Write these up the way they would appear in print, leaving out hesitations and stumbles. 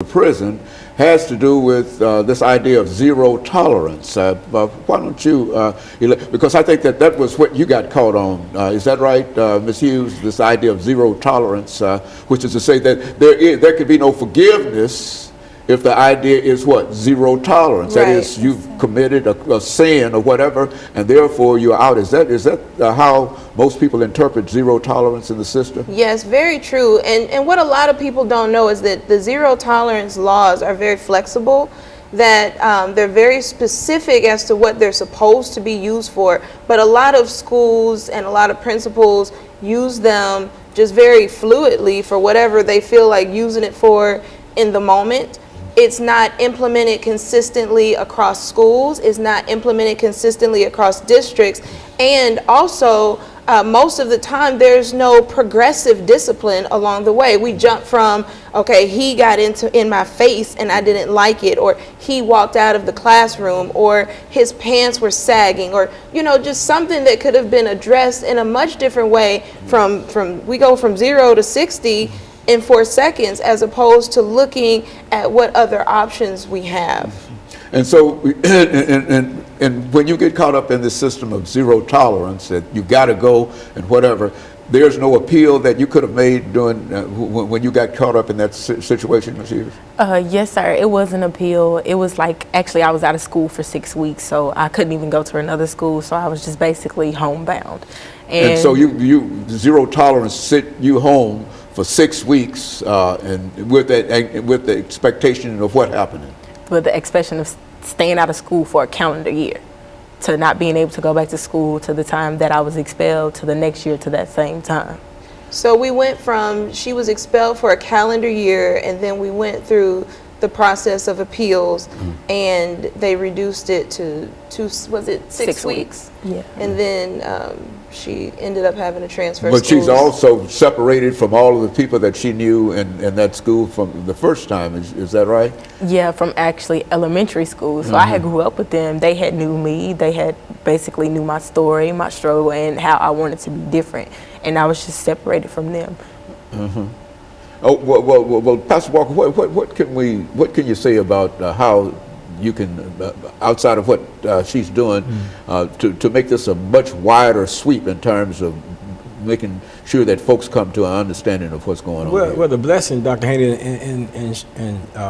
prison has to do with this idea of zero tolerance. Why don't you, because I think that that was what you got caught on. Is that right, Ms. Hughes? This idea of zero tolerance, which is to say that there could be no forgiveness if the idea is what? Zero tolerance. Right. That is, you've committed a sin or whatever, and therefore you're out. Is that how most people interpret zero tolerance in the system? Yes, very true. And what a lot of people don't know is that the zero tolerance laws are very flexible, that they're very specific as to what they're supposed to be used for. But a lot of schools and a lot of principals use them just very fluidly for whatever they feel like using it for in the moment. It's not implemented consistently across schools. It's not implemented consistently across districts. And also, most of the time, there's no progressive discipline along the way. We jump from, okay, he got in my face and I didn't like it, or he walked out of the classroom, or his pants were sagging, or, you know, just something that could have been addressed in a much different way. We go from 0 to 60 in 4 seconds, as opposed to looking at what other options we have. And so, and when you get caught up in this system of zero tolerance, that you got to go and whatever, there's no appeal that you could have made during when you got caught up in that situation, Ms. Hughes? Yes, sir. It was an appeal. It was like, actually, I was out of school for 6 weeks, so I couldn't even go to another school, so I was just basically homebound. And so you zero tolerance sent you home for 6 weeks, and with the expectation of what happening? With the expectation of staying out of school for a calendar year, to not being able to go back to school to the time that I was expelled, to the next year to that same time. So we went from, she was expelled for a calendar year, and then we went through the process of appeals, and they reduced it to six weeks? Yeah. And then she ended up having to transfer But schools. she's also separated from all of the people that she knew in that school from the first time. Is that right? Yeah, from actually elementary school. So I had grew up with them. They had knew me. They had basically knew my story, my struggle, and how I wanted to be different. And I was just separated from them. Oh well, Pastor Walker, what can you say about how you can, outside of what she's doing, to make this a much wider sweep in terms of making sure that folks come to an understanding of what's going on? Well, the blessing, Dr. Haney, in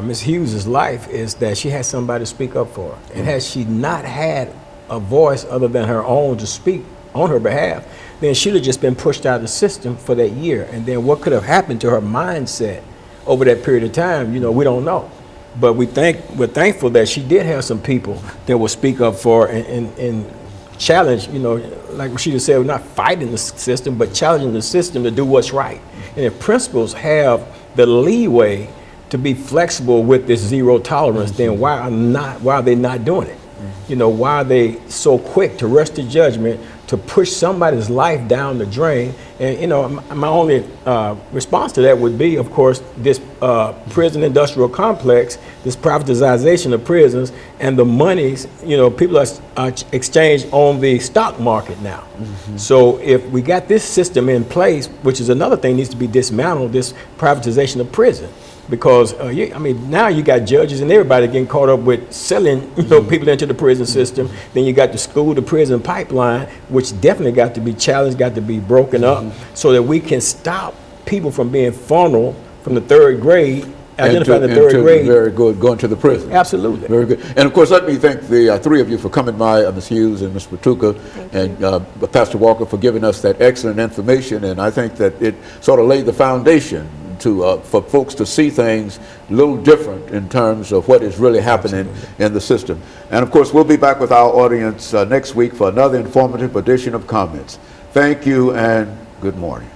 Ms. Hughes' life is that she has somebody to speak up for her. And had she not had a voice other than her own to speak on her behalf, then she'd have just been pushed out of the system for that year. And then what could have happened to her mindset over that period of time, you know, we don't know. But we're thankful that she did have some people that will speak up for her and challenge, you know, like she just said, we're not fighting the system, but challenging the system to do what's right. And if principals have the leeway to be flexible with this zero tolerance, then why are they not doing it? You know, why are they so quick to rush to judgment, to push somebody's life down the drain? And, you know, my only response to that would be, of course, this prison industrial complex, this privatization of prisons, and the monies, you know, people are exchanged on the stock market now. So if we got this system in place, which is another thing needs to be dismantled, this privatization of prison. Because, I mean, now you got judges and everybody getting caught up with selling, you know, people into the prison system. Then you got the school to prison pipeline, which definitely got to be challenged, got to be broken up, so that we can stop people from being funneled from the third grade, identifying the third grade. Very good, going to the prison. Absolutely. Very good. And of course, let me thank the three of you for coming by, Ms. Hughes and Ms. Fatuga, and Pastor Walker for giving us that excellent information. And I think that it sort of laid the foundation for folks to see things a little different in terms of what is really happening in the system. And of course, we'll be back with our audience next week for another informative edition of Comments. Thank you and good morning.